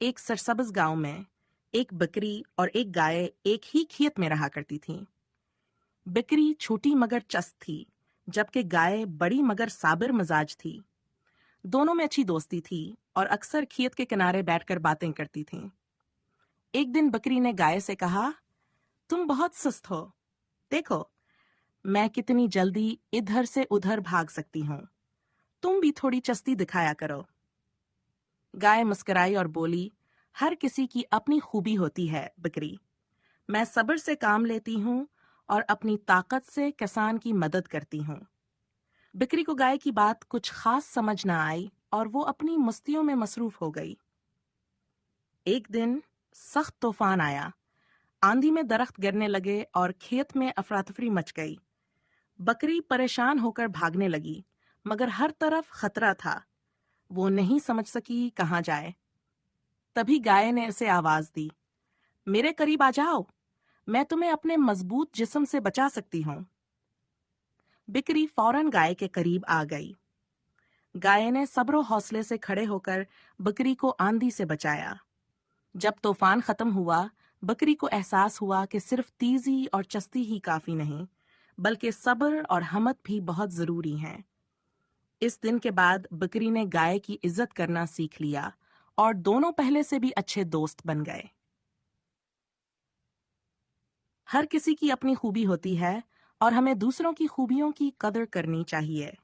ایک सरसब्ज गांव में एक बकरी और एक गाय एक ही खेत में रहा करती थीं। बकरी छोटी मगर चस्त थी, जबकि गाय बड़ी मगर साबिर मिजाज थी। दोनों में अच्छी दोस्ती थी और अक्सर खेत के किनारे बैठकर बातें करती थीं। एक दिन बकरी ने गाय से कहा, तुम बहुत सुस्त हो। देखो, मैं कितनी जल्दी इधर से उधर भाग सकती हूँ। तुम भी थोड़ी चस्ती दिखाया करो। गाय मुस्कुराई और बोली, हर किसी की अपनी खूबी होती है बकरी। मैं सब्र से काम लेती हूँ और अपनी ताकत से किसान की मदद करती हूँ। बकरी को गाय की बात कुछ खास समझ न आई और वो अपनी मस्तियों में मसरूफ हो गई। एक दिन सख्त तूफान आया। आंधी में दरख्त गिरने लगे और खेत में अफरा तफरी मच गई। बकरी परेशान होकर भागने लगी, मगर हर तरफ खतरा था। वो नहीं समझ सकी कहाँ जाए। तभी गाय ने उसे आवाज दी, मेरे करीब आ जाओ, मैं तुम्हें अपने मजबूत जिस्म से बचा सकती हूँ। बकरी फौरन गाय के करीब आ गई। गाय ने सब्र और हौसले से खड़े होकर बकरी को आंधी से बचाया। जब तूफान खत्म हुआ, बकरी को एहसास हुआ कि सिर्फ तेजी और चस्ती ही काफी नहीं, बल्कि सब्र और हिम्मत भी बहुत जरूरी हैं। इस दिन के बाद बकरी ने गाय की इज्जत करना सीख लिया और दोनों पहले से भी अच्छे दोस्त बन गए। हर किसी की अपनी खूबी होती है और हमें दूसरों की खूबियों की कदर करनी चाहिए।